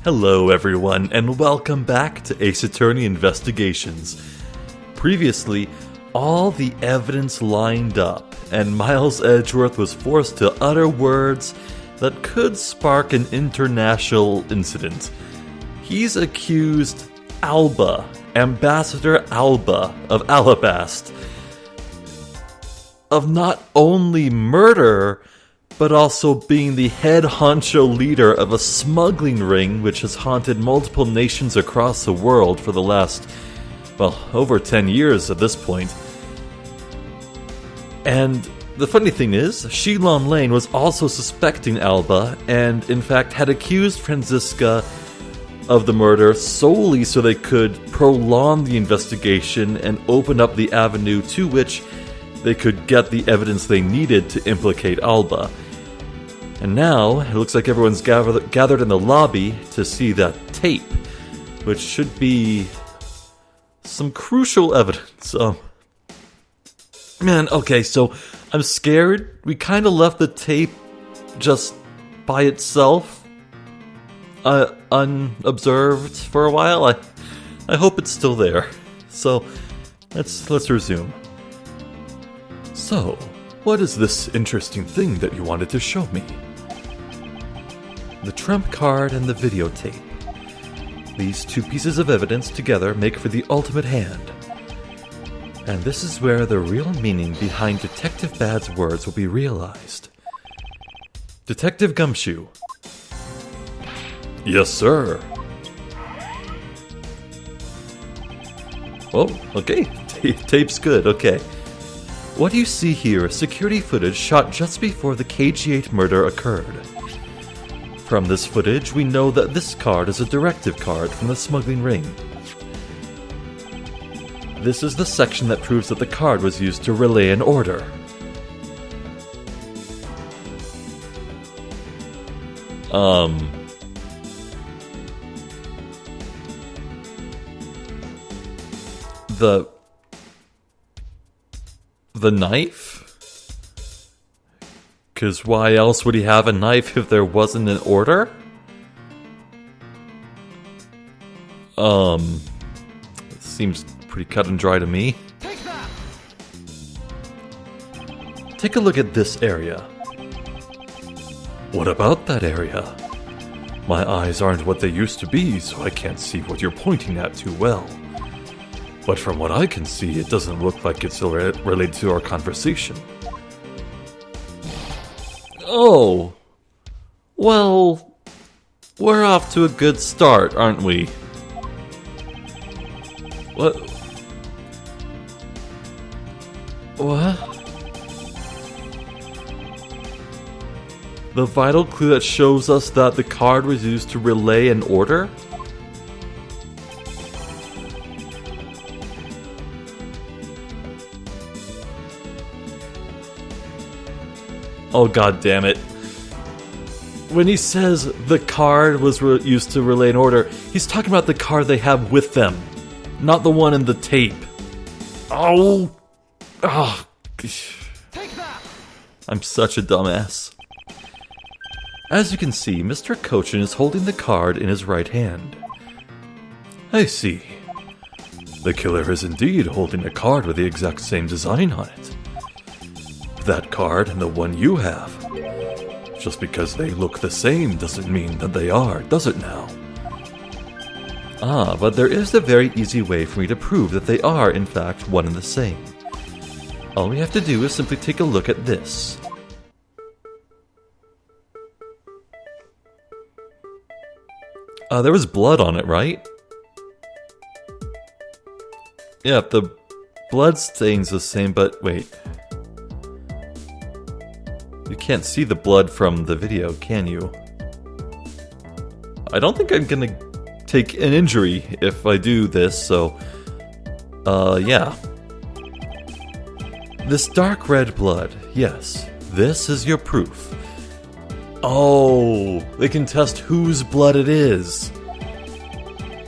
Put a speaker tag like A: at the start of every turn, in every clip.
A: Hello everyone, and welcome back to Ace Attorney Investigations. Previously, all the evidence lined up, and Miles Edgeworth was forced to utter words that could spark an international incident. He's accused Alba, Ambassador Alba of Alabast, of not only murder, but also being the head honcho leader of a smuggling ring which has haunted multiple nations across the world for the last, over 10 years at this point. And the funny thing is, Shilon Lane was also suspecting Alba, and in fact had accused Franziska of the murder solely so they could prolong the investigation and open up the avenue to which they could get the evidence they needed to implicate Alba. And now, it looks like everyone's gathered in the lobby to see that tape, which should be some crucial evidence. Okay, so I'm scared. We kind of left the tape just by itself, unobserved for a while. I hope it's still there. So, let's resume. So, what is this interesting thing that you wanted to show me? The trump card and the videotape. These two pieces of evidence together make for the ultimate hand. And this is where the real meaning behind Detective Bad's words will be realized. Detective Gumshoe. Yes, sir. Oh, okay. Tape's good, okay. What you see here is security footage shot just before the KG-8 murder occurred. From this footage, we know that this card is a directive card from the smuggling ring. This is the section that proves that the card was used to relay an order. The knife? Because why else would he have a knife if there wasn't an order? It seems pretty cut and dry to me. Take a look at this area. What about that area? My eyes aren't what they used to be, so I can't see what you're pointing at too well. But from what I can see, it doesn't look like it's related to our conversation. Oh, well, we're off to a good start, aren't we? What? The vital clue that shows us that the card was used to relay an order? Oh, god damn it. When he says the card was used to relay an order, he's talking about the card they have with them, not the one in the tape. Oh. Take that. I'm such a dumbass. As you can see, Mr. Cochin is holding the card in his right hand. I see. The killer is indeed holding a card with the exact same design on it. That card and the one you have. Just because they look the same doesn't mean that they are, does it now? But there is a very easy way for me to prove that they are, in fact, one and the same. All we have to do is simply take a look at this. There was blood on it, right? Yeah, the blood stain's the same, but wait. You can't see the blood from the video, can you? I don't think I'm gonna take an injury if I do this, so... yeah. This dark red blood, yes, this is your proof. Oh, they can test whose blood it is.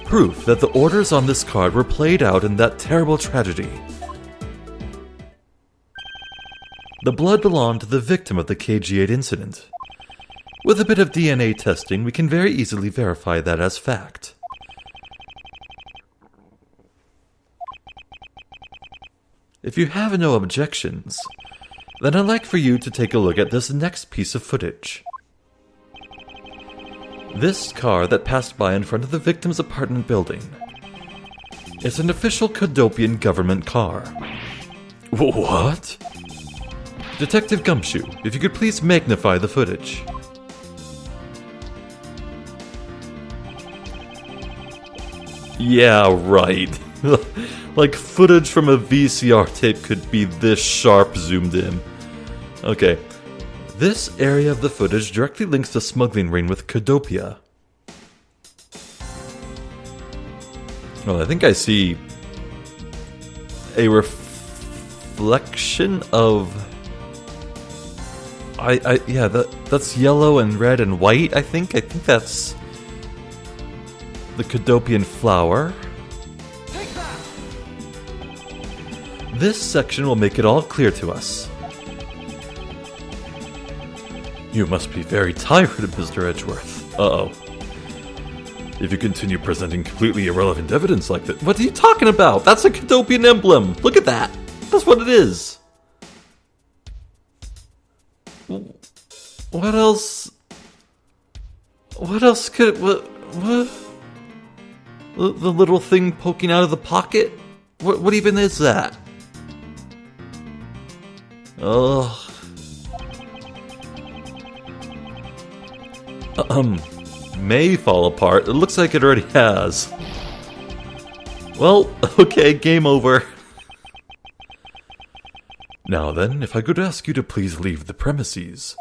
A: Proof that the orders on this card were played out in that terrible tragedy. The blood belonged to the victim of the KG-8 incident. With a bit of DNA testing, we can very easily verify that as fact. If you have no objections, then I'd like for you to take a look at this next piece of footage. This car that passed by in front of the victim's apartment building is an official Cadopian government car. What? Detective Gumshoe, if you could please magnify the footage. Yeah, right. Like footage from a VCR tape could be this sharp zoomed in. Okay. This area of the footage directly links the smuggling ring with Cadopia. Well, I think I see a reflection of... yeah, that's yellow and red and white, I think. I think that's the Cadopian flower. This section will make it all clear to us. You must be very tired, Mr. Edgeworth. Uh-oh. If you continue presenting completely irrelevant evidence like that... What are you talking about? That's a Cadopian emblem! Look at that! That's what it is! What else... What else could... What? The little thing poking out of the pocket? What even is that? Ugh. May fall apart. It looks like it already has. Well, okay, game over. Now then, if I could ask you to please leave the premises.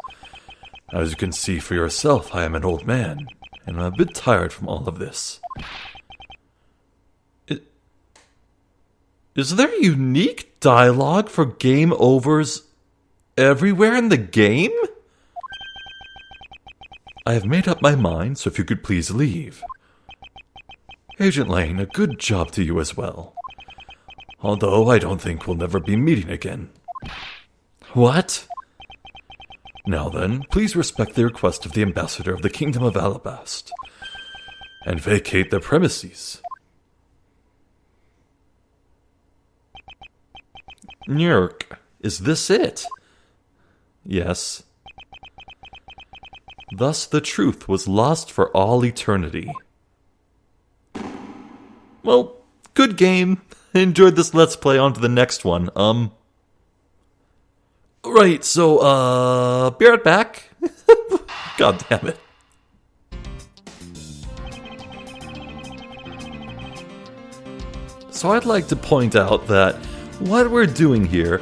A: As you can see for yourself, I am an old man, and I'm a bit tired from all of this. Is there unique dialogue for game overs everywhere in the game? I have made up my mind, so if you could please leave. Agent Lane, a good job to you as well. Although I don't think we'll never be meeting again. What? Now then, please respect the request of the ambassador of the Kingdom of Alabast, and vacate the premises. Nyurk, is this it? Yes. Thus the truth was lost for all eternity. Well, good game. I enjoyed this Let's Play. On to the next one. Right, so, be right back. God damn it. So I'd like to point out that what we're doing here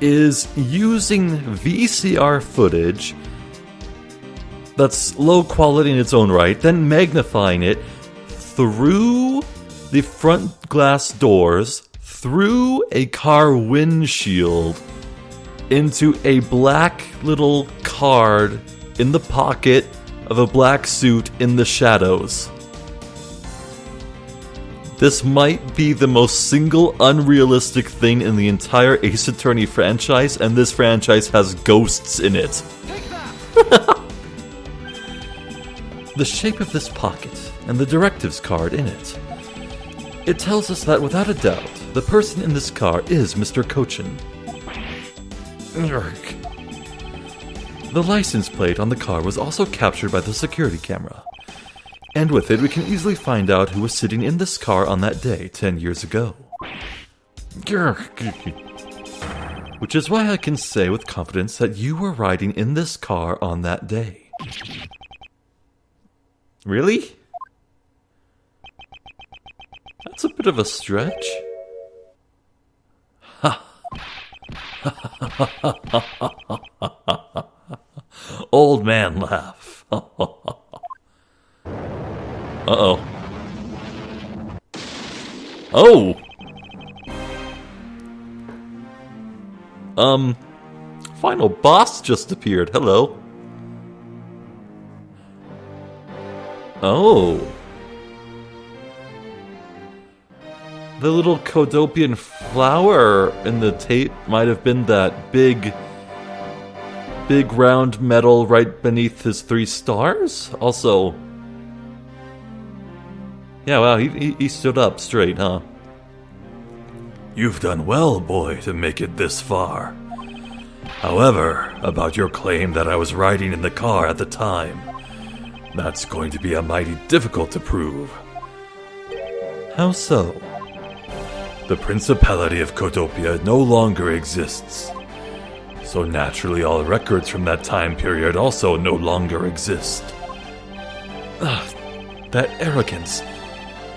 A: is using VCR footage that's low quality in its own right, then magnifying it through the front glass doors, through a car windshield, into a black little card in the pocket of a black suit in the shadows. This might be the most single unrealistic thing in the entire Ace Attorney franchise, and this franchise has ghosts in it. The shape of this pocket, and the directives card in it. It tells us that without a doubt, the person in this car is Mr. Cochin. The license plate on the car was also captured by the security camera. And with it, we can easily find out who was sitting in this car on that day 10 years ago. Which is why I can say with confidence that you were riding in this car on that day. Really? That's a bit of a stretch. Old man laugh. Uh-oh. Oh! Final boss just appeared. Hello. Oh. The little Cadopian flower in the tape might have been that big big round medal right beneath his 3 stars? Also... Yeah, wow, he stood up straight, huh?
B: You've done well, boy, to make it this far. However, about your claim that I was riding in the car at the time, that's going to be a mighty difficult to prove.
A: How so?
B: The Principality of Codopia no longer exists. So naturally all records from that time period also no longer exist.
A: Ugh, that arrogance.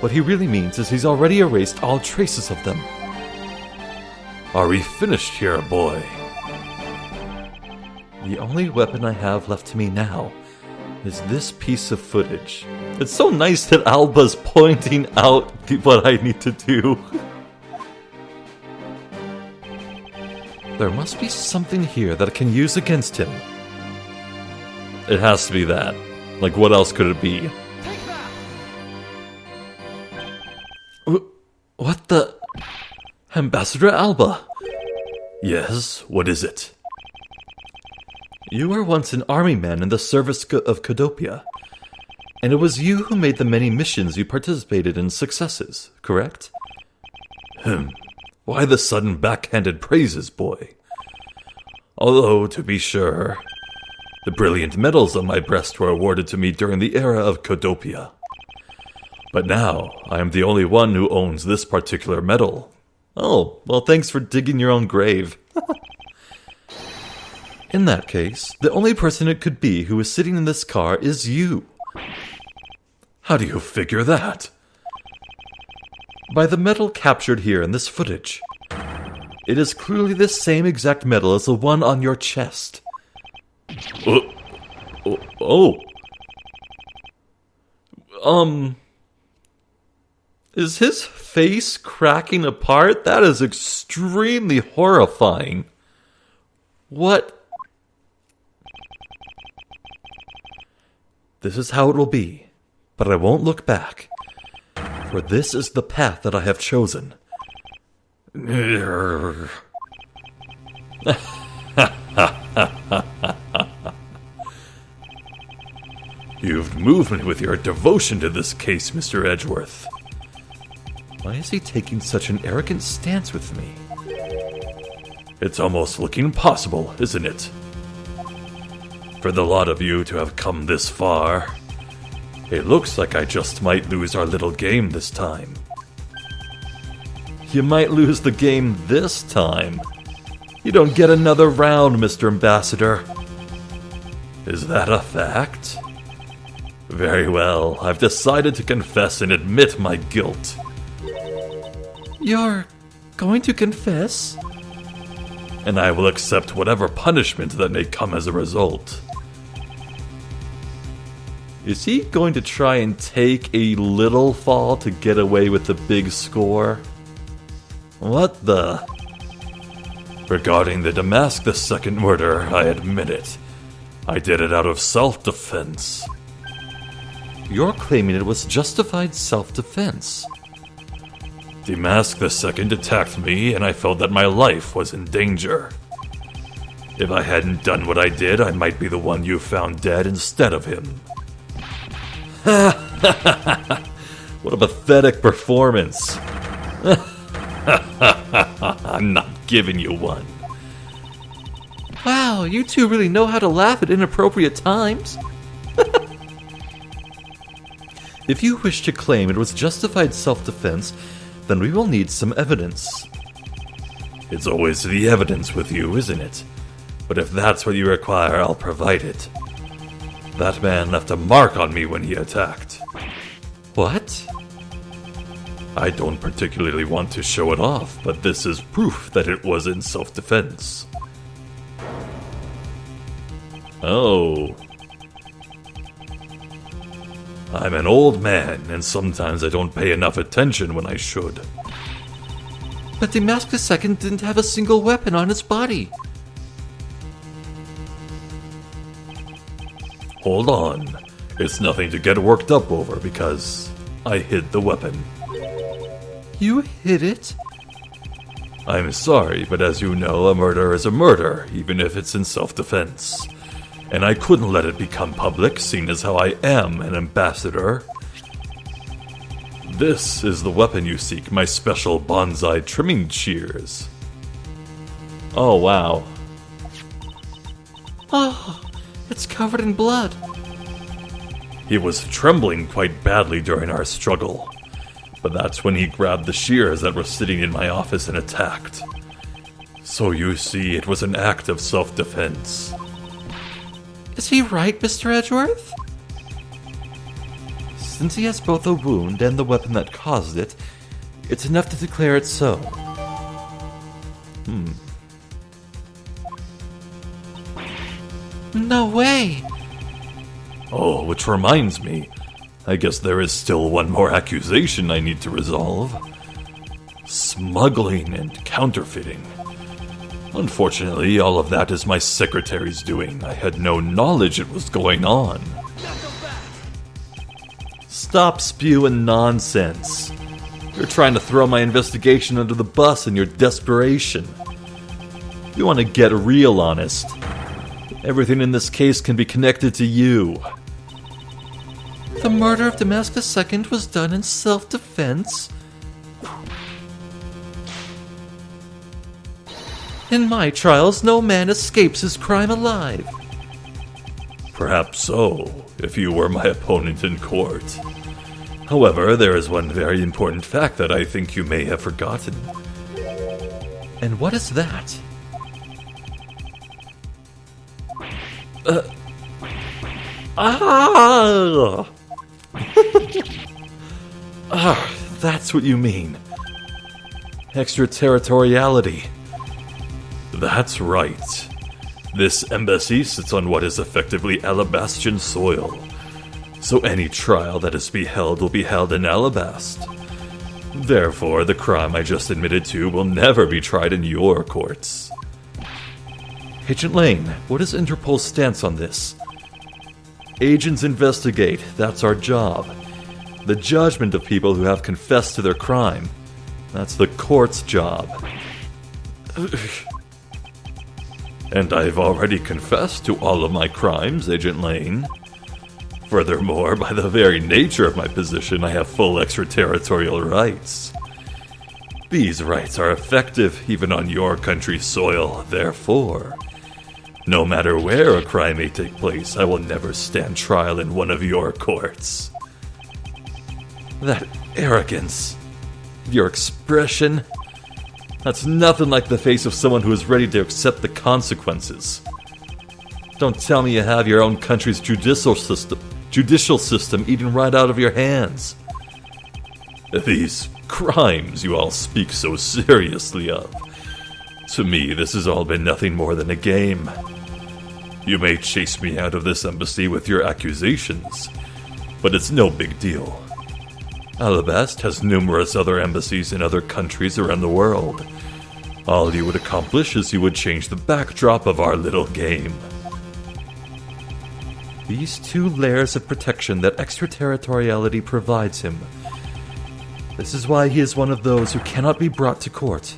A: What he really means is he's already erased all traces of them.
B: Are we finished here, boy?
A: The only weapon I have left to me now is this piece of footage. It's so nice that Alba's pointing out what I need to do. There must be something here that I can use against him. It has to be that. Like, what else could it be? What the... Ambassador Alba?
B: Yes, what is it?
A: You were once an army man in the service of Codopia, and it was you who made the many missions you participated in successes, correct?
B: Why the sudden backhanded praises, boy? Although, to be sure, the brilliant medals on my breast were awarded to me during the era of Codopia. But now, I am the only one who owns this particular medal.
A: Oh, well, thanks for digging your own grave. In that case, the only person it could be who is sitting in this car is you.
B: How do you figure that?
A: By the medal captured here in this footage. It is clearly the same exact medal as the one on your chest. Is his face cracking apart? That is extremely horrifying. What? This is how it will be, but I won't look back. For this is the path that I have chosen.
B: You've moved me with your devotion to this case, Mr. Edgeworth.
A: Why is he taking such an arrogant stance with me?
B: It's almost looking impossible, isn't it? For the lot of you to have come this far, it looks like I just might lose our little game this time.
A: You might lose the game this time. You don't get another round, Mr. Ambassador.
B: Is that a fact? Very well, I've decided to confess and admit my guilt.
A: You're going to confess?
B: And I will accept whatever punishment that may come as a result.
A: Is he going to try and take a little fall to get away with the big score? What the?
B: Regarding the Damascus II murder, I admit it. I did it out of self-defense.
A: You're claiming it was justified self-defense.
B: Damascus II attacked me, and I felt that my life was in danger. If I hadn't done what I did, I might be the one you found dead instead of him.
A: What a pathetic performance.
B: I'm not giving you one.
A: Wow, you two really know how to laugh at inappropriate times. If you wish to claim it was justified self-defense, then we will need some evidence.
B: It's always the evidence with you, isn't it? But if that's what you require, I'll provide it. That man left a mark on me when he attacked.
A: What?
B: I don't particularly want to show it off, but this is proof that it was in self-defense.
A: Oh.
B: I'm an old man, and sometimes I don't pay enough attention when I should.
A: But Damascus II didn't have a single weapon on his body.
B: Hold on. It's nothing to get worked up over because I hid the weapon.
A: You hid it?
B: I'm sorry, but as you know, a murder is a murder, even if it's in self-defense. And I couldn't let it become public, seeing as how I am an ambassador. This is the weapon you seek, my special bonsai trimming shears.
A: Oh, wow. Oh, it's covered in blood.
B: He was trembling quite badly during our struggle, but that's when he grabbed the shears that were sitting in my office and attacked. So you see, it was an act of self-defense.
A: Is he right, Mr. Edgeworth? Since he has both a wound and the weapon that caused it, it's enough to declare it so. No way!
B: Oh, which reminds me, I guess there is still one more accusation I need to resolve. Smuggling and counterfeiting. Unfortunately, all of that is my secretary's doing. I had no knowledge it was going on.
A: Stop spewing nonsense. You're trying to throw my investigation under the bus in your desperation. You want to get real honest. Everything in this case can be connected to you. The murder of Damascus II was done in self-defense? In my trials, no man escapes his crime alive.
B: Perhaps so, if you were my opponent in court. However, there is one very important fact that I think you may have forgotten.
A: And what is that? That's what you mean. Extraterritoriality.
B: That's right. This embassy sits on what is effectively Alabastian soil. So any trial that is to be held will be held in Alabast. Therefore, the crime I just admitted to will never be tried in your courts.
A: Agent Lane, what is Interpol's stance on this? Agents investigate, that's our job. The judgment of people who have confessed to their crime, that's the court's job.
B: And I've already confessed to all of my crimes, Agent Lane. Furthermore, by the very nature of my position, I have full extraterritorial rights. These rights are effective even on your country's soil, therefore, no matter where a crime may take place, I will never stand trial in one of your courts.
A: That arrogance, your expression, that's nothing like the face of someone who is ready to accept the consequences. Don't tell me you have your own country's judicial system eaten right out of your hands.
B: These crimes you all speak so seriously of. To me, this has all been nothing more than a game. You may chase me out of this embassy with your accusations, but it's no big deal. Alabast has numerous other embassies in other countries around the world. All you would accomplish is you would change the backdrop of our little game.
A: These two layers of protection that extraterritoriality provides him. This is why he is one of those who cannot be brought to court.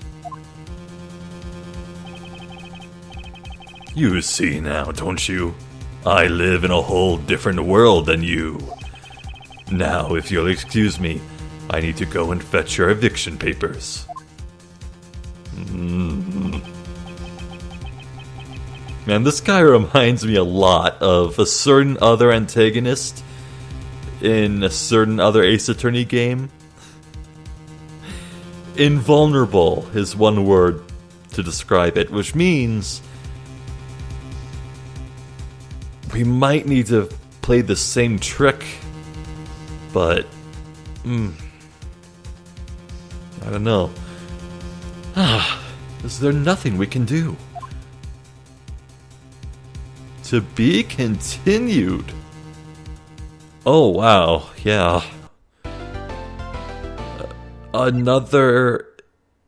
B: You see now, don't you? I live in a whole different world than you. Now, if you'll excuse me, I need to go and fetch your eviction papers.
A: Man, this guy reminds me a lot of a certain other antagonist in a certain other Ace Attorney game. Invulnerable is one word to describe it, which means we might need to play the same trick, but I don't know. Is there nothing we can do? To be continued. Oh, wow. Yeah. Another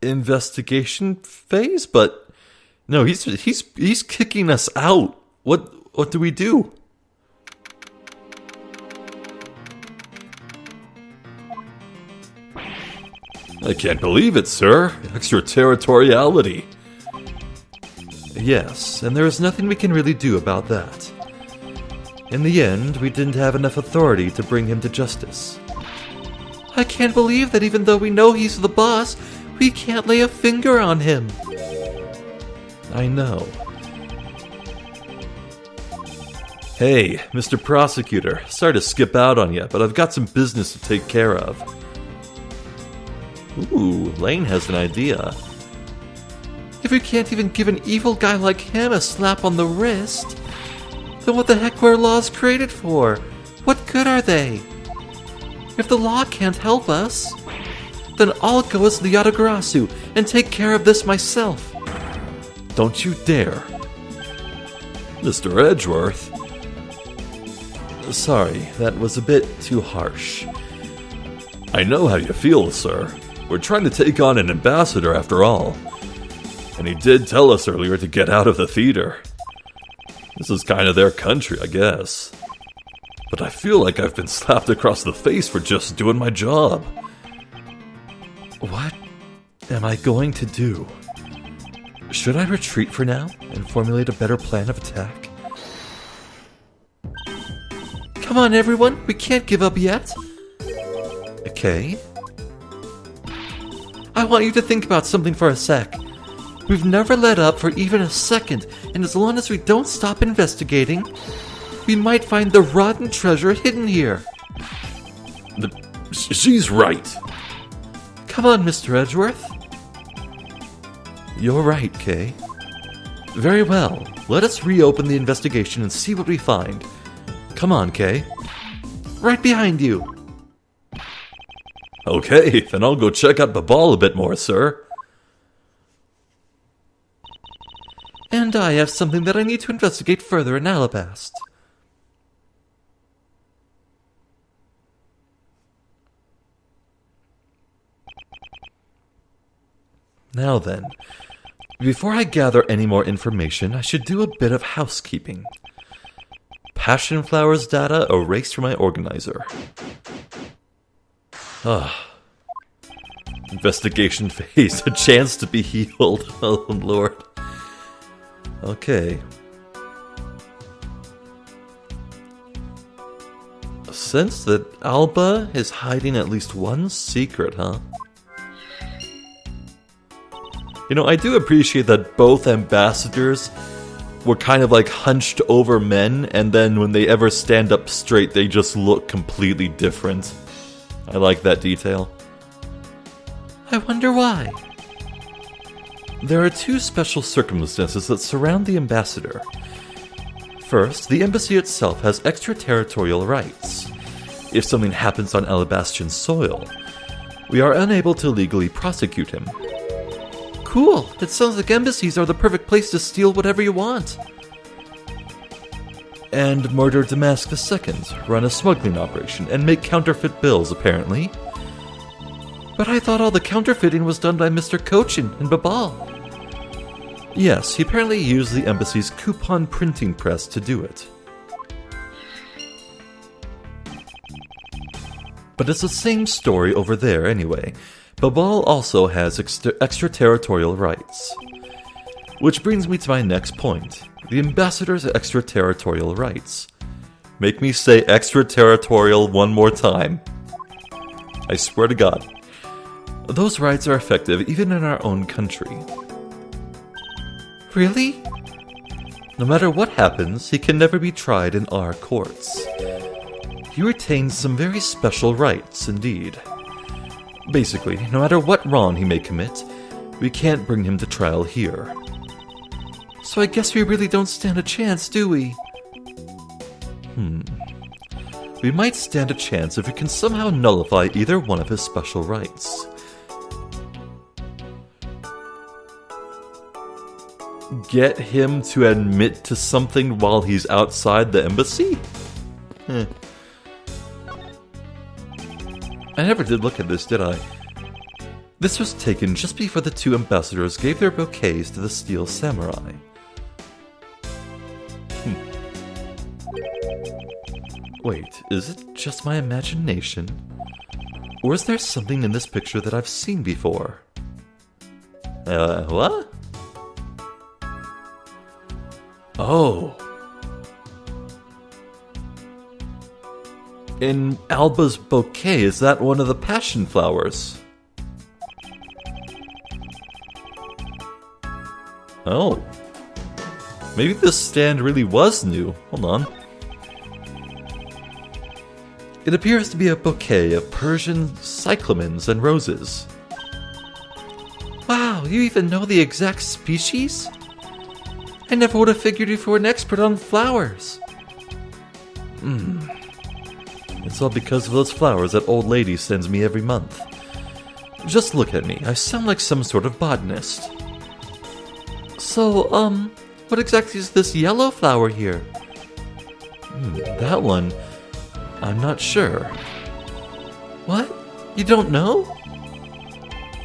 A: investigation phase? But no, he's kicking us out. What do we do?
B: I can't believe it, sir. Extraterritoriality.
A: Yes, and there is nothing we can really do about that. In the end, we didn't have enough authority to bring him to justice. I can't believe that even though we know he's the boss, we can't lay a finger on him. I know. Hey, Mr. Prosecutor, sorry to skip out on you, but I've got some business to take care of. Ooh, Lane has an idea. If we can't even give an evil guy like him a slap on the wrist, then what the heck were laws created for? What good are they? If the law can't help us, then I'll go as Liatagarasu and take care of this myself. Don't you dare.
B: Mr. Edgeworth.
A: Sorry, that was a bit too harsh.
B: I know how you feel, sir. We're trying to take on an ambassador after all. And he did tell us earlier to get out of the theater. This is kind of their country, I guess. But I feel like I've been slapped across the face for just doing my job.
A: What am I going to do? Should I retreat for now and formulate a better plan of attack? Come on, everyone, we can't give up yet. Okay. I want you to think about something for a sec. We've never let up for even a second, and as long as we don't stop investigating, we might find the rotten treasure hidden here.
B: She's right.
A: Come on, Mr. Edgeworth. You're right, Kay. Very well. Let us reopen the investigation and see what we find. Come on, Kay. Right behind you.
B: Okay, then I'll go check out Babal a bit more, sir.
A: And I have something that I need to investigate further in Alabast. Now then, before I gather any more information, I should do a bit of housekeeping. Passion Flowers data erased from my organizer. Investigation phase, a chance to be healed. Oh, Lord. Okay. Sense that Alba is hiding at least one secret, huh? You know, I do appreciate that both ambassadors were kind of like hunched over men, and then when they ever stand up straight, they just look completely different. I like that detail. I wonder why. There are two special circumstances that surround the ambassador. First, the embassy itself has extraterritorial rights. If something happens on Alabastian soil, we are unable to legally prosecute him. Cool, it sounds like embassies are the perfect place to steal whatever you want. And murder Damask II, run a smuggling operation, and make counterfeit bills, apparently. But I thought all the counterfeiting was done by Mr. Cochin in Babal. Yes, he apparently used the embassy's coupon printing press to do it. But it's the same story over there anyway. Babal also has extraterritorial rights. Which brings me to my next point. The ambassador's extraterritorial rights. Make me say extraterritorial one more time. I swear to God. Those rights are effective even in our own country. Really? No matter what happens, he can never be tried in our courts. He retains some very special rights indeed. Basically, no matter what wrong he may commit, we can't bring him to trial here. So I guess we really don't stand a chance, do we? We might stand a chance if we can somehow nullify either one of his special rights. Get him to admit to something while he's outside the embassy? I never did look at this, did I? This was taken just before the two ambassadors gave their bouquets to the Steel Samurai. Wait, is it just my imagination? Or is there something in this picture that I've seen before? What? Oh. In Alba's bouquet, is that one of the passion flowers? Oh. Maybe this stand really was new. Hold on. It appears to be a bouquet of Persian cyclamens and roses. Wow, you even know the exact species? I never would have figured you for an expert on flowers. It's all because of those flowers that old lady sends me every month. Just look at me, I sound like some sort of botanist. So, what exactly is this yellow flower here? That one, I'm not sure. What? You don't know?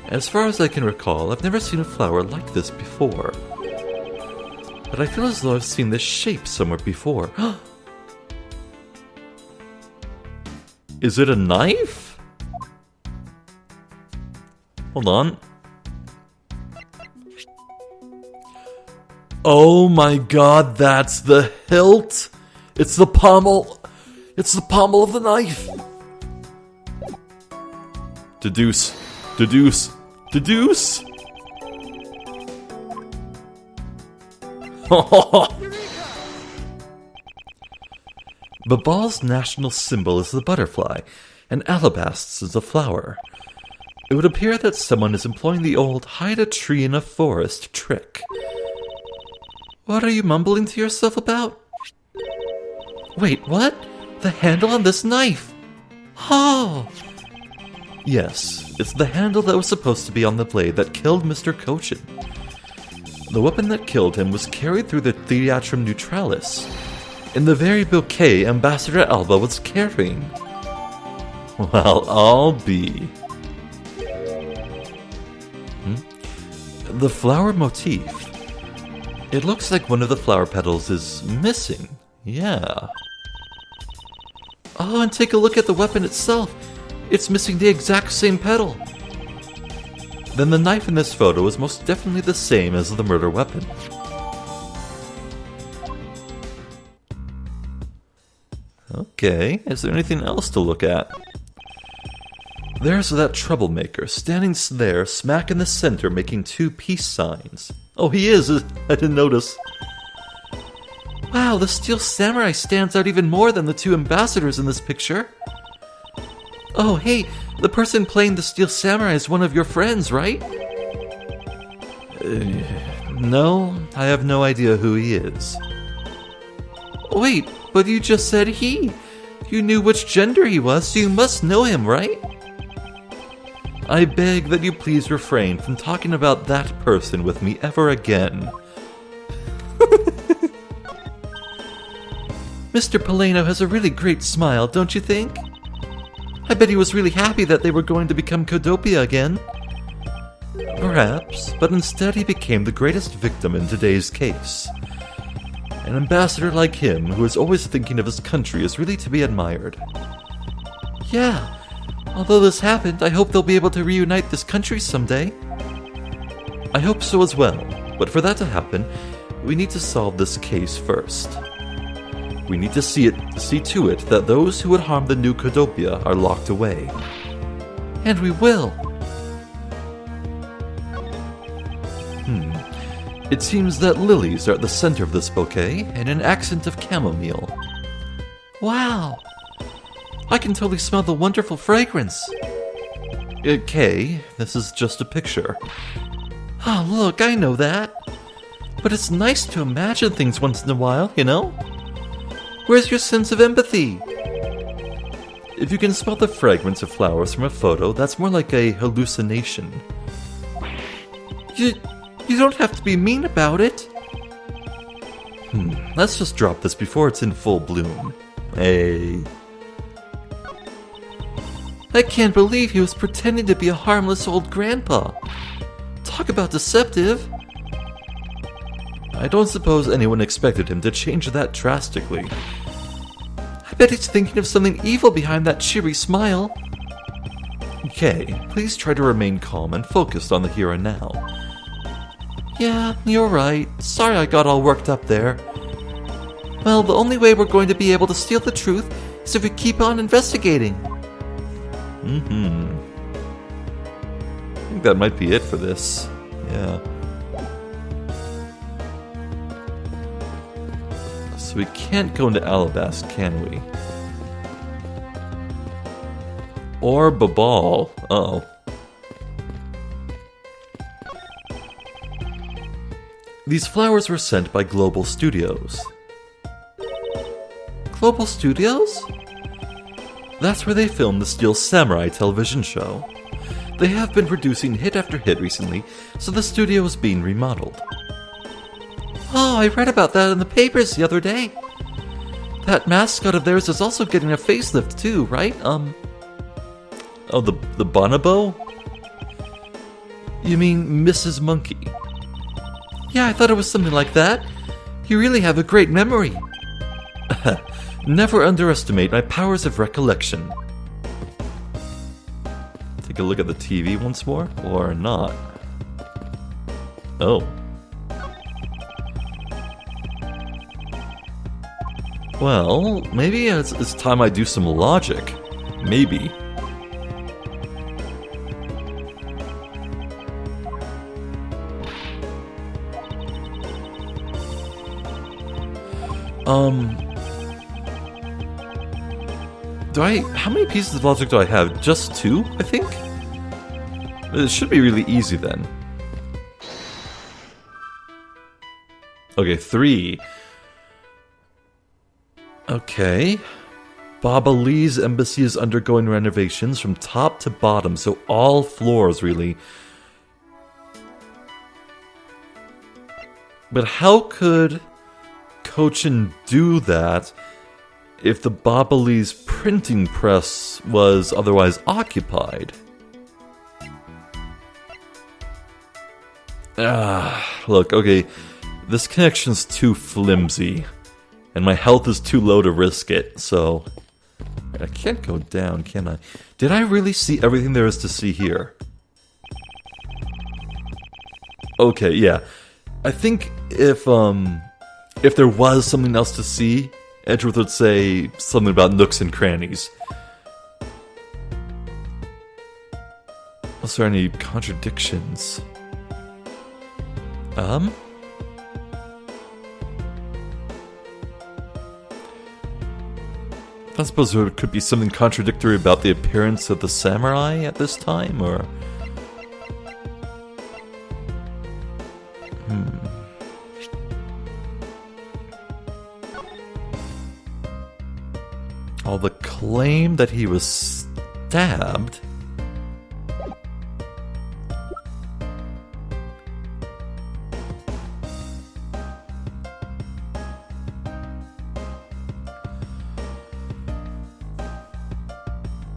A: As far as I can recall, I've never seen a flower like this before. But I feel as though I've seen this shape somewhere before. Is it a knife? Hold on. Oh my god, that's the hilt! It's the pommel! It's the pommel of the knife! Deduce. Deduce. Deduce! Babal's national symbol is the butterfly, and alabasks is a flower. It would appear that someone is employing the old hide a tree in a forest trick. What are you mumbling to yourself about? Wait, what? The handle on this knife! Oh! Yes, it's the handle that was supposed to be on the blade that killed Mr. Cochin. The weapon that killed him was carried through the Theatrum Neutralis, in the very bouquet Ambassador Alba was carrying. Well, I'll be. The flower motif. It looks like one of the flower petals is missing. Yeah. Oh, and take a look at the weapon itself. It's missing the exact same petal. Then the knife in this photo is most definitely the same as the murder weapon. Okay, is there anything else to look at? There's that troublemaker standing there smack in the center making two peace signs. Oh, he is! I didn't notice. Wow, the Steel Samurai stands out even more than the two ambassadors in this picture. Oh, hey, the person playing the Steel Samurai is one of your friends, right? No, I have no idea who he is. Wait, but you just said he. You knew which gender he was, so you must know him, right? I beg that you please refrain from talking about that person with me ever again. Mr. Paleno has a really great smile, don't you think? I bet he was really happy that they were going to become Codopia again. Perhaps, but instead he became the greatest victim in today's case. An ambassador like him, who is always thinking of his country, is really to be admired. Yeah, although this happened, I hope they'll be able to reunite this country someday. I hope so as well, but for that to happen, we need to solve this case first. We need to see to it that those who would harm the new Codopia are locked away. And we will. It seems that lilies are at the center of this bouquet, and an accent of chamomile. Wow! I can totally smell the wonderful fragrance. Kay, this is just a picture. Oh, look, I know that. But it's nice to imagine things once in a while, you know? Where's your sense of empathy? If you can smell the fragrance of flowers from a photo, that's more like a hallucination. You don't have to be mean about it. Let's just drop this before it's in full bloom. Hey. I can't believe he was pretending to be a harmless old grandpa. Talk about deceptive. I don't suppose anyone expected him to change that drastically. I bet he's thinking of something evil behind that cheery smile. Okay, please try to remain calm and focused on the here and now. Yeah, you're right. Sorry I got all worked up there. Well, the only way we're going to be able to steal the truth is if we keep on investigating. I think that might be it for this. Yeah. So we can't go into Alabast, can we? Or Babal. Uh-oh. These flowers were sent by Global Studios. Global Studios? That's where they filmed the Steel Samurai television show. They have been producing hit after hit recently, so the studio is being remodeled. Oh, I read about that in the papers the other day. That mascot of theirs is also getting a facelift too, right? Oh, the bonobo? You mean Mrs. Monkey? Yeah, I thought it was something like that. You really have a great memory. Never underestimate my powers of recollection. Take a look at the TV once more, or not. Oh. Well, maybe it's time I do some logic. Maybe. How many pieces of logic do I have? Just 2, I think? It should be really easy then. Okay, 3. Okay. Baba Lee's embassy is undergoing renovations from top to bottom, so all floors, really. But how could Cochin do that if the Baba Lee's printing press was otherwise occupied? Look, okay, this connection's too flimsy, and my health is too low to risk it, so I can't go down, can I? Did I really see everything there is to see here? Okay, yeah. I think if there was something else to see, Edgeworth would say something about nooks and crannies. Was there any contradictions? I suppose there could be something contradictory about the appearance of the samurai at this time, or... Oh, the claim that he was stabbed...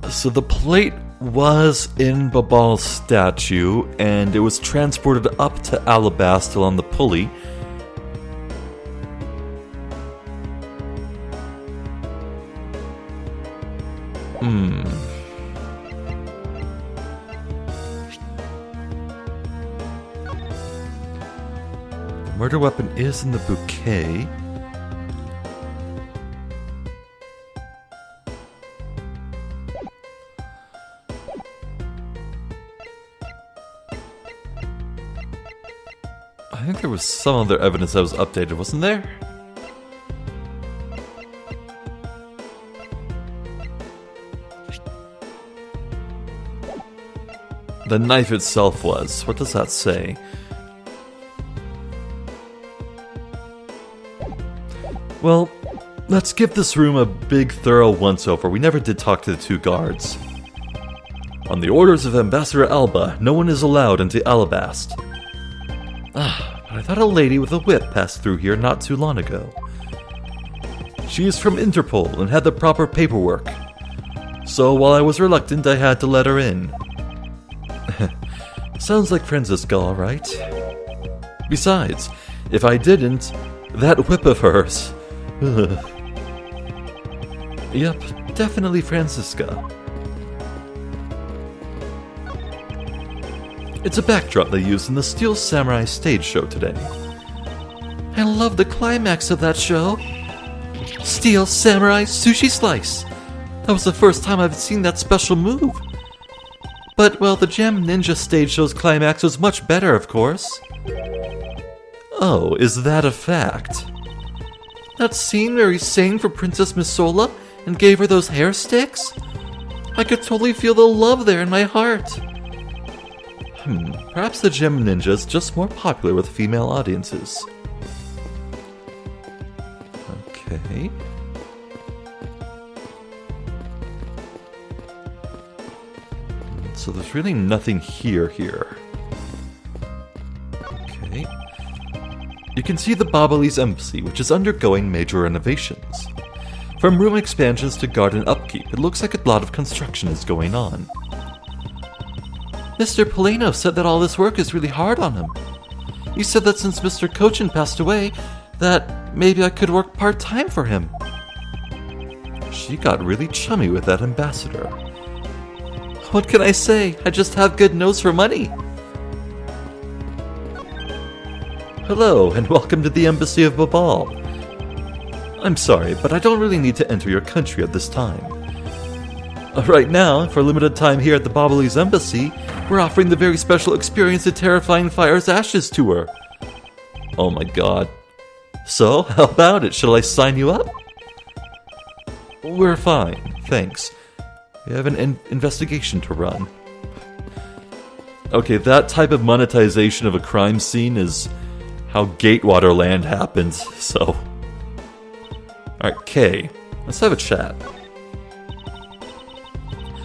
A: So the plate was in Babal's statue, and it was transported up to Alabastil on the pulley. The murder weapon is in the bouquet. I think there was some other evidence that was updated, wasn't there? The knife itself was. What does that say? Well, let's give this room a big thorough once-over. We never did talk to the 2 guards. On the orders of Ambassador Alba, no one is allowed into Alabast. But I thought a lady with a whip passed through here not too long ago. She is from Interpol and had the proper paperwork. So while I was reluctant, I had to let her in. Sounds like Franziska, all right. Besides, if I didn't, that whip of hers... Yep, definitely Franziska. It's a backdrop they used in the Steel Samurai stage show today. I love the climax of that show. Steel Samurai Sushi Slice. That was the first time I've seen that special move. But, well, the Gem Ninja stage show's climax was much better, of course. Oh, is that a fact? That scene where he sang for Princess Misola and gave her those hair sticks? I could totally feel the love there in my heart. Perhaps the Gem Ninja is just more popular with female audiences. Okay. So there's really nothing here. Okay. You can see the Babalese embassy, which is undergoing major renovations. From room expansions to garden upkeep, it looks like a lot of construction is going on. Mr. Polino said that all this work is really hard on him. He said that since Mr. Cochin passed away, that maybe I could work part-time for him. She got really chummy with that ambassador. What can I say? I just have good nose for money. Hello, and welcome to the Embassy of Babal. I'm sorry, but I don't really need to enter your country at this time. Right now, for a limited time here at the Babalese Embassy, we're offering the very special Experience the Terrifying Fire's Ashes tour. Oh my god. So, how about it? Shall I sign you up? We're fine, thanks. We have an investigation to run. Okay, that type of monetization of a crime scene is how Gatewater Land happens, so... Alright, Kay, let's have a chat.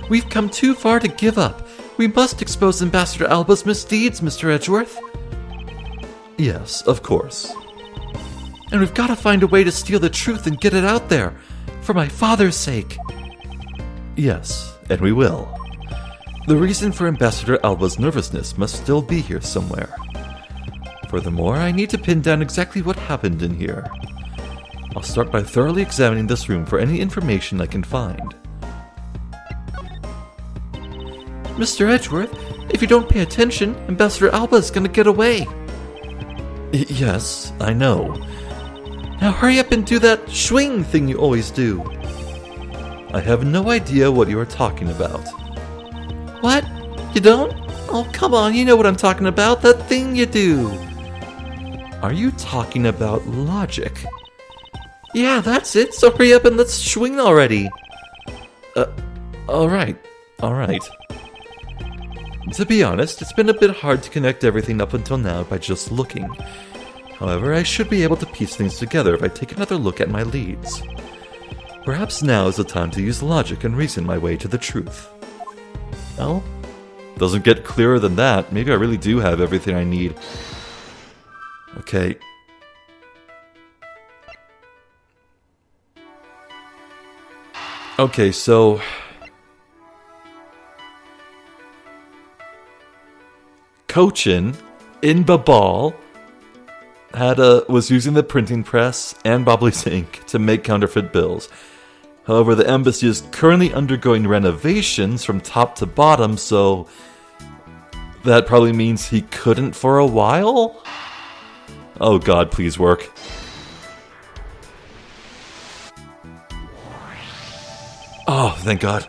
A: We've come too far to give up. We must expose Ambassador Alba's misdeeds, Mr. Edgeworth. Yes, of course. And we've got to find a way to steal the truth and get it out there, for my father's sake. Yes, and we will. The reason for Ambassador Alba's nervousness must still be here somewhere. Furthermore, I need to pin down exactly what happened in here. I'll start by thoroughly examining this room for any information I can find. Mr. Edgeworth, if you don't pay attention, Ambassador Alba is going to get away. Yes, I know. Now hurry up and do that swing thing you always do. I have no idea what you are talking about. What? You don't? Oh, come on, you know what I'm talking about. That thing you do. Are you talking about logic? Yeah, that's it. So hurry up and let's swing already. Alright. To be honest, it's been a bit hard to connect everything up until now by just looking. However, I should be able to piece things together if I take another look at my leads. Perhaps now is the time to use logic and reason my way to the truth. Well, doesn't get clearer than that. Maybe I really do have everything I need. Okay. Okay, so... Cochin, in Babal, was using the printing press and Babalese ink to make counterfeit bills. However, the embassy is currently undergoing renovations from top to bottom, so that probably means he couldn't for a while? Oh god, please work. Oh, thank god.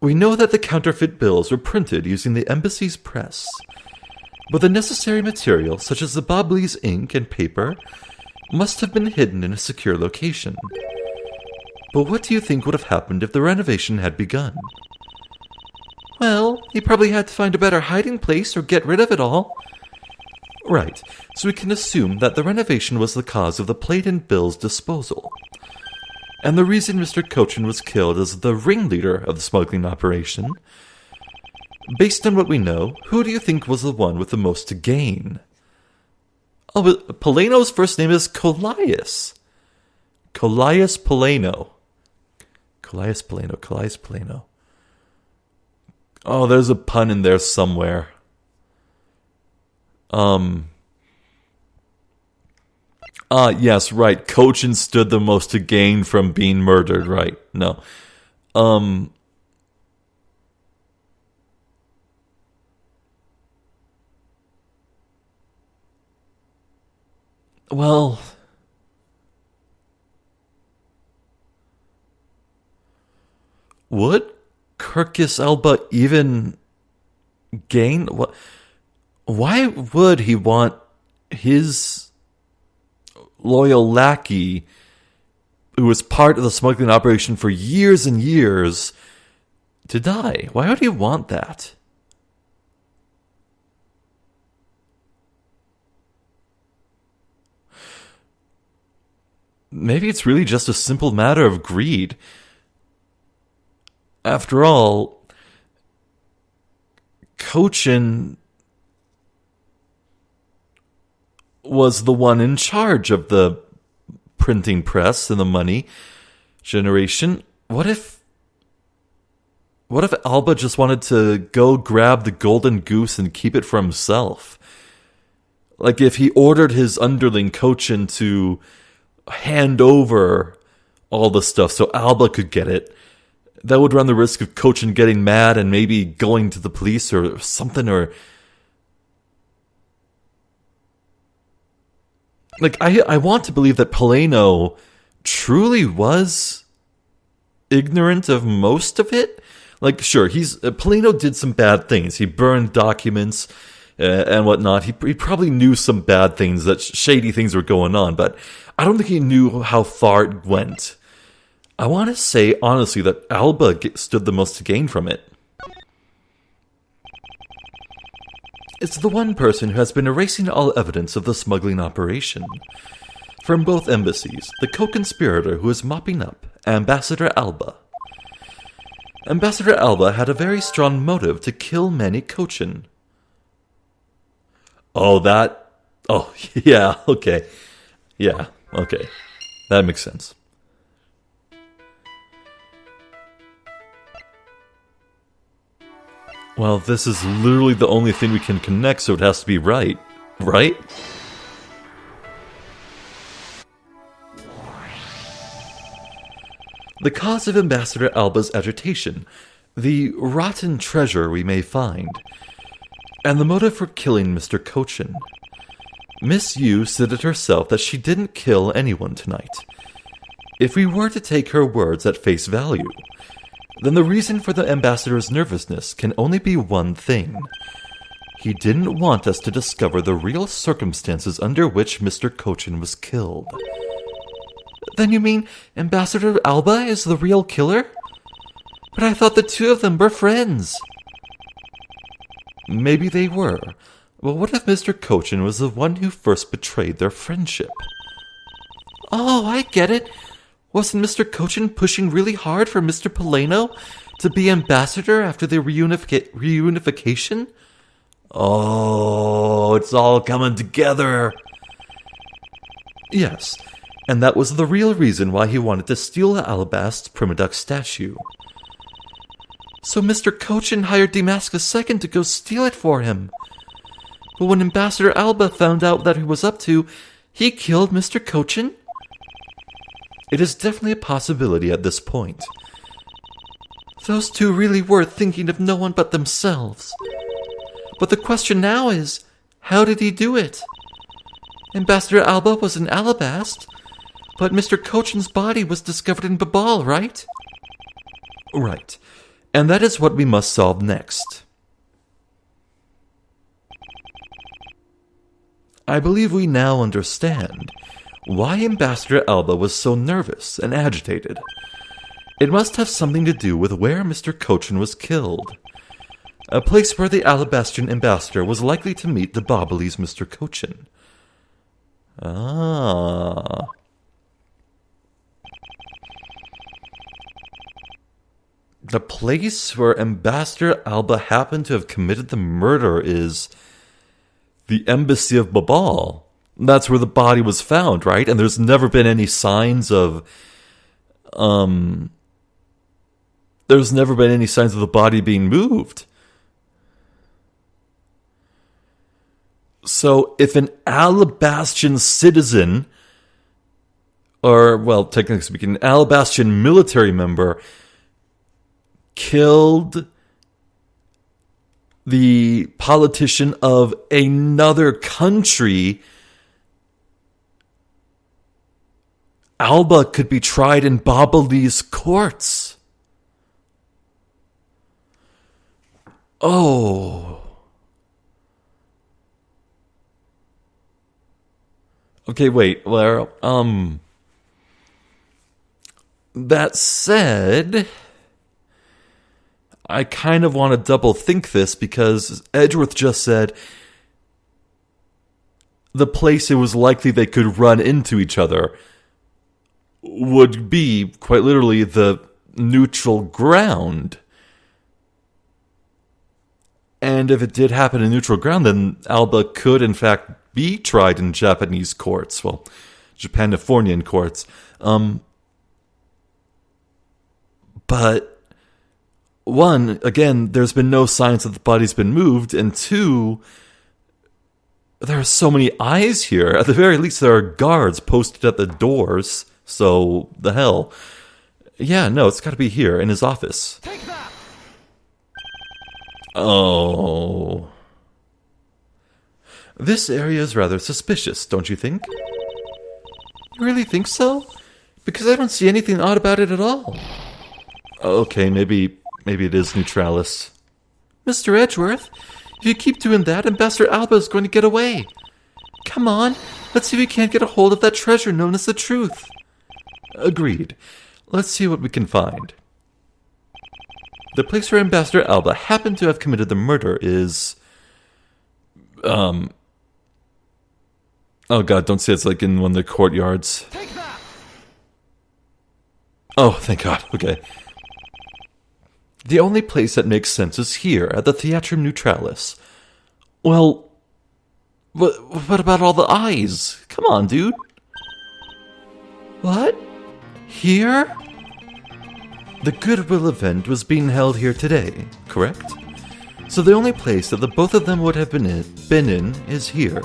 A: We know that the counterfeit bills were printed using the embassy's press, but the necessary material, such as the Babalese ink and paper, must have been hidden in a secure location. But what do you think would have happened if the renovation had begun? Well, he probably had to find a better hiding place or get rid of it all. Right, so we can assume that the renovation was the cause of the plate and bills disposal. And the reason Mr. Cochin was killed as the ringleader of the smuggling operation. Based on what we know, who do you think was the one with the most to gain? Oh, but Polano's first name is Colias. Colias Polano. Colias Polano. Oh, there's a pun in there somewhere. Yes, right. Cochin stood the most to gain from being murdered, right. No. Well, would Kirkus Alba even gain? Why would he want his loyal lackey, who was part of the smuggling operation for years and years, to die? Why would he want that? Maybe it's really just a simple matter of greed. After all, Cochin was the one in charge of the printing press and the money generation. What if Alba just wanted to go grab the golden goose and keep it for himself? Like if he ordered his underling Cochin to hand over all the stuff so Alba could get it, that would run the risk of Cochin getting mad and maybe going to the police or something, or... Like, I want to believe that Polano truly was ignorant of most of it. Like, sure, Polano did some bad things. He burned documents and whatnot. He probably knew some bad things, that shady things were going on, but I don't think he knew how far it went. I want to say, honestly, that Alba stood the most to gain from it. It's the one person who has been erasing all evidence of the smuggling operation. From both embassies, the co-conspirator who is mopping up, Ambassador Alba. Ambassador Alba had a very strong motive to kill Manny Cochin. Oh, yeah, okay. Yeah, okay. That makes sense. Well, this is literally the only thing we can connect, so it has to be right. Right? The cause of Ambassador Alba's agitation, the rotten treasure we may find, and the motive for killing Mr. Cochin. Miss Yu said it herself that she didn't kill anyone tonight. If we were to take her words at face value, then the reason for the ambassador's nervousness can only be one thing. He didn't want us to discover the real circumstances under which Mr. Cochin was killed. Then you mean Ambassador Alba is the real killer? But I thought the two of them were friends. Maybe they were, but what if Mr. Cochin was the one who first betrayed their friendship? Oh, I get it. Wasn't Mr. Cochin pushing really hard for Mr. Polano to be ambassador after the reunification? Oh, it's all coming together. Yes, and that was the real reason why he wanted to steal Alabast's Primaduck statue. So Mr. Cochin hired Damascus II to go steal it for him. But when Ambassador Alba found out what he was up to, he killed Mr. Cochin? It is definitely a possibility at this point. Those two really were thinking of no one but themselves. But the question now is, how did he do it? Ambassador Alba was in Alabast, but Mr. Cochin's body was discovered in Babal, right? Right. And that is what we must solve next. I believe we now understand why Ambassador Alba was so nervous and agitated. It must have something to do with where Mr. Cochin was killed. A place where the Alabastrian ambassador was likely to meet the Bobolese Mr. Cochin. Ah. The place where Ambassador Alba happened to have committed the murder is the embassy of Babal. That's where the body was found, right? And there's never been any signs of there's never been any signs of the body being moved. So if an Alabastian citizen, or, well, technically speaking, an Alabastian military member killed the politician of another country, Alba could be tried in Babali's courts. Oh. Okay, wait. Well, that said, I kind of want to double think this because Edgeworth just said the place it was likely they could run into each other would be, quite literally, the neutral ground. And if it did happen in neutral ground, then Alba could, in fact, be tried in Japanese courts. Well, Japanifornian courts. But, one, again, there's been no signs that the body's been moved, and two, there are so many eyes here. At the very least, there are guards posted at the doors, so the hell. Yeah, no, it's gotta be here, in his office.
C: Take that!
A: Oh. This area is rather suspicious, don't you think? You really think so? Because I don't see anything odd about it at all. Okay, maybe it is Neutralis. Mr. Edgeworth, if you keep doing that, Ambassador Alba is going to get away. Come on, let's see if we can't get a hold of that treasure known as the truth. Agreed. Let's see what we can find. The place where Ambassador Alba happened to have committed the murder is... Oh god, don't say it's like in one of the courtyards.
C: Take that!
A: Oh, thank god, okay. The only place that makes sense is here, at the Theatrum Neutralis. Well, what about all the eyes? Come on, dude. What? Here? The Goodwill event was being held here today, correct? So the only place that the both of them would have been in is here.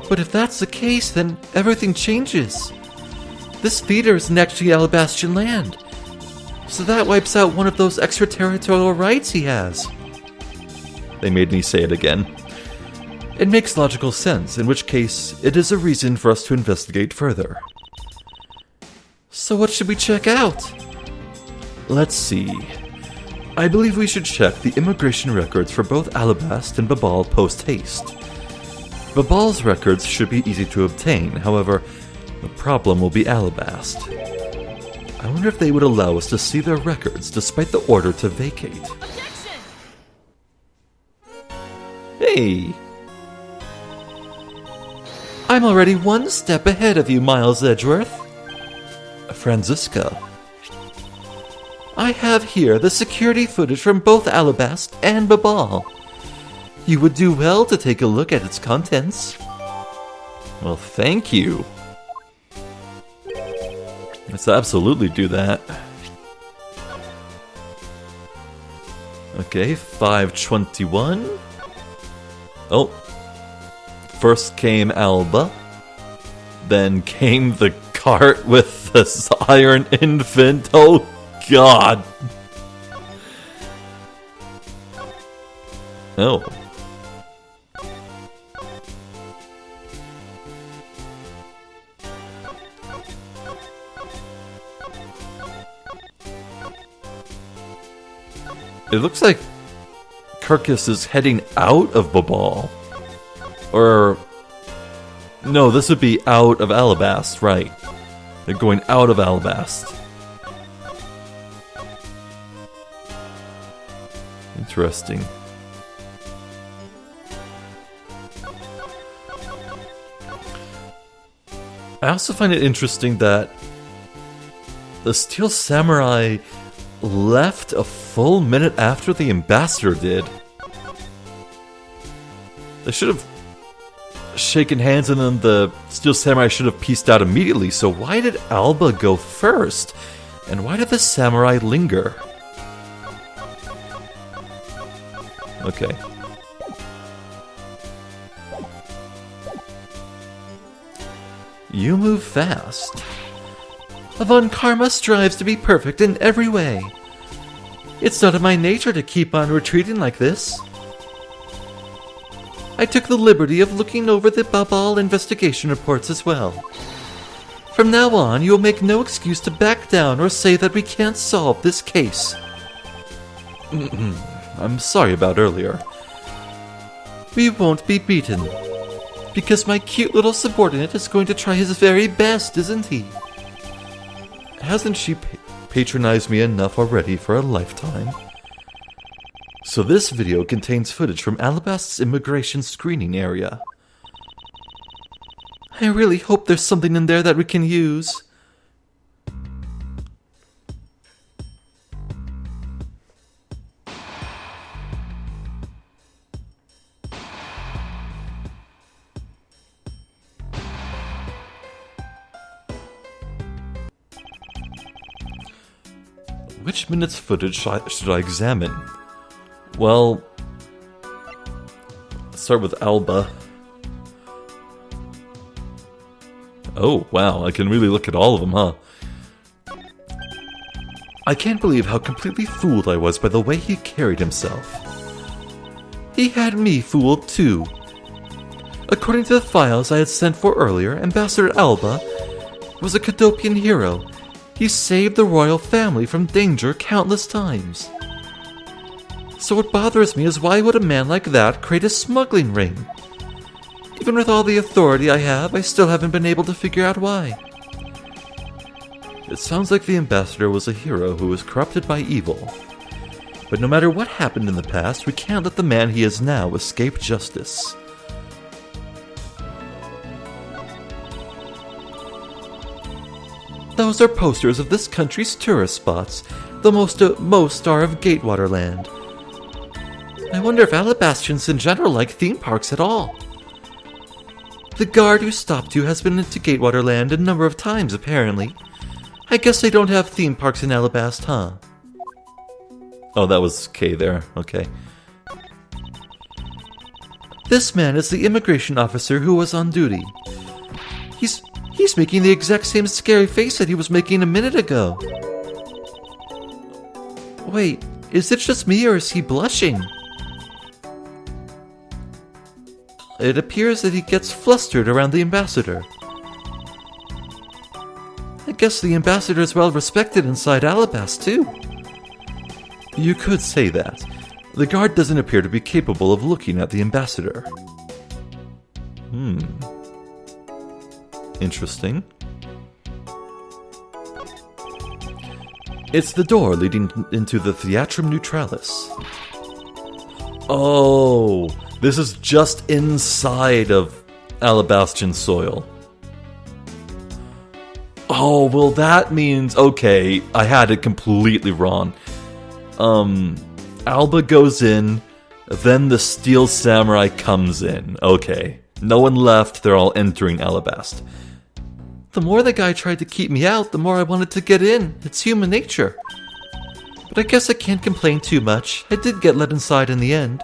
A: But if that's the case, then everything changes. This theater isn't actually Alabastian land. So that wipes out one of those extraterritorial rights he has. They made me say it again. It makes logical sense, in which case it is a reason for us to investigate further. So what should we check out? Let's see. I believe we should check the immigration records for both Alabast and Babal post-haste. Babal's records should be easy to obtain, however, the problem will be Alabast. I wonder if they would allow us to see their records despite the order to vacate.
C: Objection!
A: Hey! I'm already one step ahead of you, Miles Edgeworth. Franziska. I have here the security footage from both Alabast and Babal. You would do well to take a look at its contents. Well, thank you. Let's absolutely do that. Okay, 521. Oh. First came Alba. Then came the cart with the iron infant. Oh, God. Oh. It looks like Kirkus is heading out of Babal. Or... no, this would be out of Alabast, right. They're going out of Alabast. Interesting. I also find it interesting that the Steel Samurai left a full minute after the ambassador did. They should have shaken hands and then the Steel Samurai should have pieced out immediately. So why did Alba go first? And why did the samurai linger? Okay. You move fast. Von Karma strives to be perfect in every way. It's not in my nature to keep on retreating like this. I took the liberty of looking over the Babal investigation reports as well. From now on, you will make no excuse to back down or say that we can't solve this case.
B: I'm sorry about earlier.
A: We won't be beaten. Because my cute little subordinate is going to try his very best, isn't he?
B: Hasn't she patronized me enough already for a lifetime? So this video contains footage from Alabast's immigration screening area.
A: I really hope there's something in there that we can use.
B: Which minute's footage should I examine? Well, let's start with Alba. Oh, wow, I can really look at all of them, huh? I can't believe how completely fooled I was by the way he carried himself.
A: He had me fooled too. According to the files I had sent for earlier, Ambassador Alba was a Cadopian hero. He saved the royal family from danger countless times. So what bothers me is why would a man like that create a smuggling ring? Even with all the authority I have, I still haven't been able to figure out why.
B: It sounds like the ambassador was a hero who was corrupted by evil. But no matter what happened in the past, we can't let the man he is now escape justice.
A: Those are posters of this country's tourist spots. The most are of Gatewater Land. I wonder if Alabastians in general like theme parks at all. The guard who stopped you has been into Gatewater Land a number of times, apparently. I guess they don't have theme parks in Alabast, huh?
B: Oh, that was K there. Okay.
A: This man is the immigration officer who was on duty. He's making the exact same scary face that he was making a minute ago. Wait, is it just me or is he blushing? It appears that he gets flustered around the ambassador. I guess the ambassador is well respected inside Alabast, too.
B: You could say that. The guard doesn't appear to be capable of looking at the ambassador. Interesting. It's the door leading into the Theatrum Neutralis. Oh, this is just inside of Alabastian soil. Oh, well that means, okay, I had it completely wrong. Alba goes in, then the Steel Samurai comes in. Okay, no one left, they're all entering Alabast.
A: The more the guy tried to keep me out, the more I wanted to get in. It's human nature. But I guess I can't complain too much. I did get let inside in the end.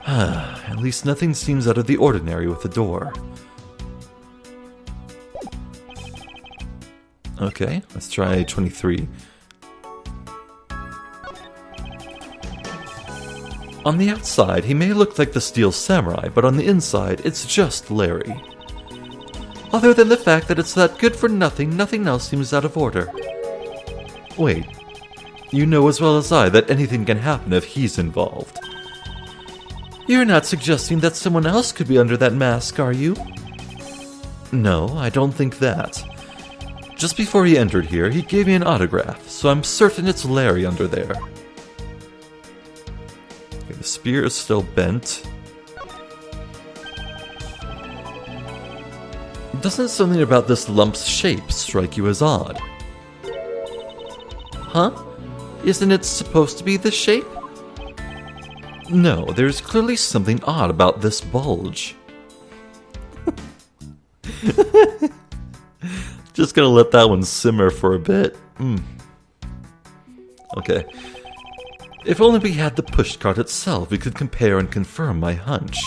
B: At least nothing seems out of the ordinary with the door. Okay, let's try 23. On the outside, he may look like the Steel Samurai, but on the inside, it's just Larry.
A: Other than the fact that it's that good for nothing, nothing else seems out of order.
B: Wait, you know as well as I that anything can happen if he's involved.
A: You're not suggesting that someone else could be under that mask, are you?
B: No, I don't think that. Just before he entered here, he gave me an autograph, so I'm certain it's Larry under there. Okay, the spear is still bent. Doesn't something about this lump's shape strike you as odd?
A: Huh? Isn't it supposed to be this shape?
B: No, there's clearly something odd about this bulge. Just gonna let that one simmer for a bit. Okay. If only we had the pushcart itself, we could compare and confirm my hunch.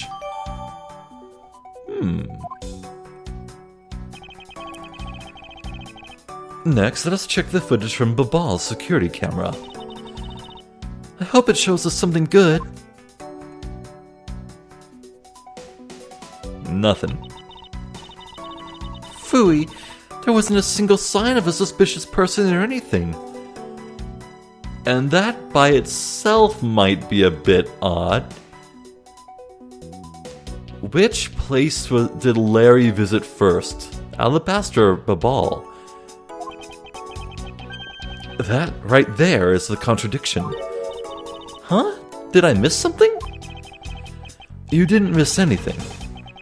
B: Next, let us check the footage from Babal's security camera.
A: I hope it shows us something good.
B: Nothing.
A: Phooey, there wasn't a single sign of a suspicious person or anything. And that by itself might be a bit odd. Which place did Larry visit first? Alabaster or Babal? That right there is the contradiction. Huh? Did I miss something? You didn't miss anything,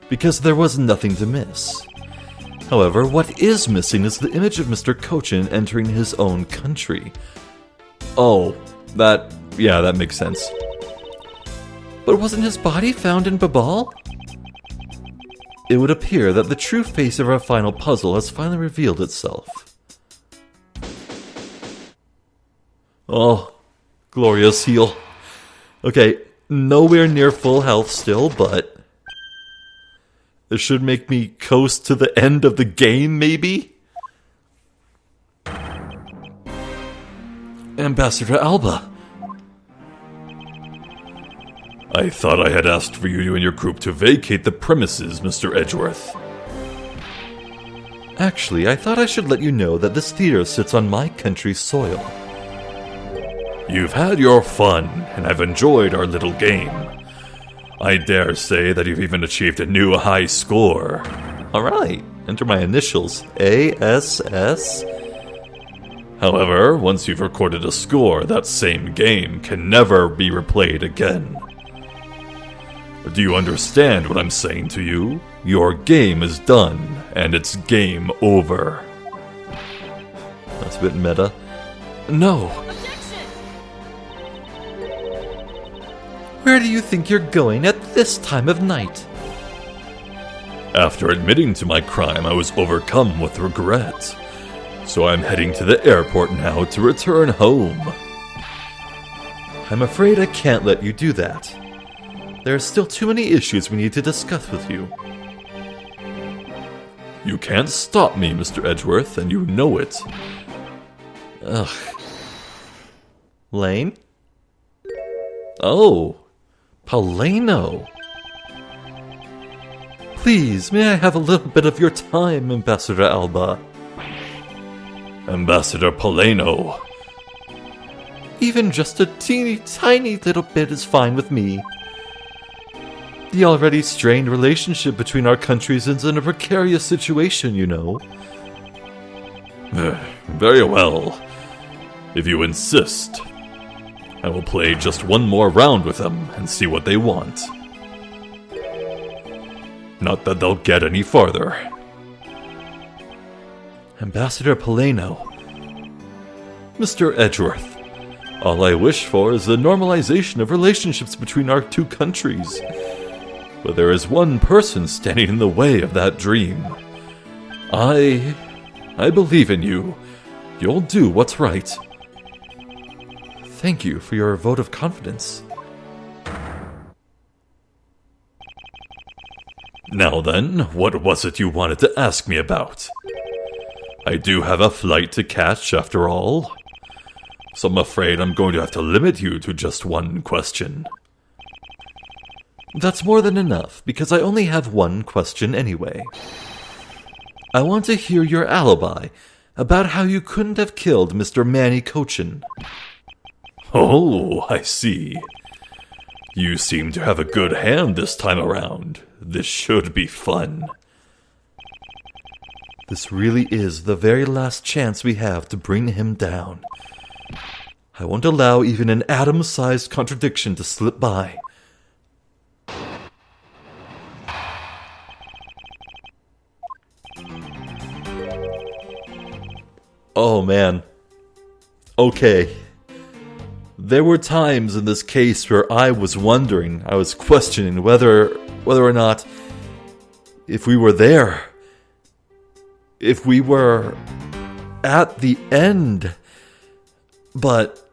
A: because there was nothing to miss. However, what is missing is the image of Mr. Cochin entering his own country. Oh, that makes sense. But wasn't his body found in Babal? It would appear that the true face of our final puzzle has finally revealed itself. Oh, glorious heal. Okay, nowhere near full health still, but this should make me coast to the end of the game, maybe? Ambassador Alba.
B: I thought I had asked for you and your group to vacate the premises, Mr. Edgeworth.
A: Actually, I thought I should let you know that this theater sits on my country's soil.
B: You've had your fun, and I've enjoyed our little game. I dare say that you've even achieved a new high score.
A: Alright, enter my initials, ASS.
B: However, once you've recorded a score, that same game can never be replayed again. Do you understand what I'm saying to you? Your game is done, and it's game over.
A: That's a bit meta. No! Where do you think you're going at this time of night?
B: After admitting to my crime, I was overcome with regret. So I'm heading to the airport now to return home.
A: I'm afraid I can't let you do that. There are still too many issues we need to discuss with you.
B: You can't stop me, Mr. Edgeworth, and you know it.
A: Ugh. Lane? Oh, Paleno. Please, may I have a little bit of your time, Ambassador Alba?
B: Ambassador Paleno.
A: Even just a teeny tiny little bit is fine with me. The already strained relationship between our countries is in a precarious situation, you know.
B: Very well. If you insist, I will play just one more round with them and see what they want. Not that they'll get any farther.
A: Ambassador Paleno. Mr. Edgeworth, all I wish for is the normalization of relationships between our two countries. But there is one person standing in the way of that dream. I believe in you. You'll do what's right. Thank you for your vote of confidence.
B: Now then, what was it you wanted to ask me about? I do have a flight to catch, after all. So I'm afraid I'm going to have to limit you to just one question.
A: That's more than enough, because I only have one question anyway. I want to hear your alibi about how you couldn't have killed Mr. Manny Cochin.
B: Oh, I see. You seem to have a good hand this time around. This should be fun.
A: This really is the very last chance we have to bring him down. I won't allow even an atom-sized contradiction to slip by. Oh man. Okay. There were times in this case where I was questioning whether or not if we were there. If we were at the end. But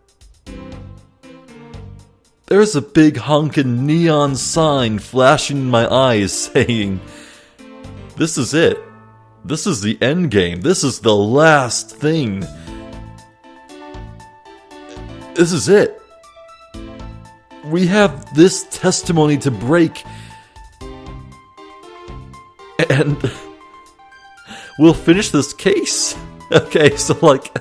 A: there's a big honkin' neon sign flashing in my eyes saying, "This is it. This is the end game. This is the last thing. This is it. We have this testimony to break. And we'll finish this case. Okay, so like,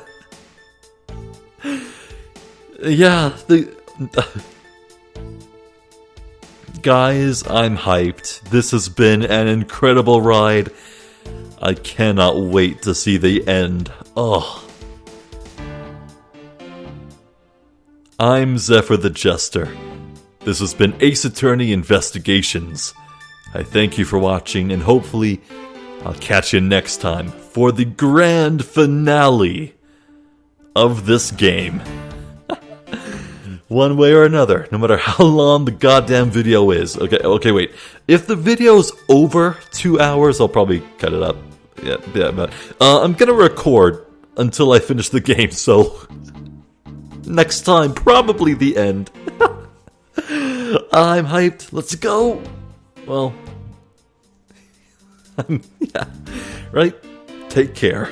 A: yeah, guys, I'm hyped. This has been an incredible ride. I cannot wait to see the end. Oh. I'm Zephyr the Jester. This has been Ace Attorney Investigations. I thank you for watching, and hopefully I'll catch you next time for the grand finale of this game. One way or another, no matter how long the goddamn video is. Okay, wait. If the video's over 2 hours, I'll probably cut it up. Yeah, but I'm gonna record until I finish the game, so next time, probably the end. I'm hyped. Let's go. Well, yeah, right? Take care.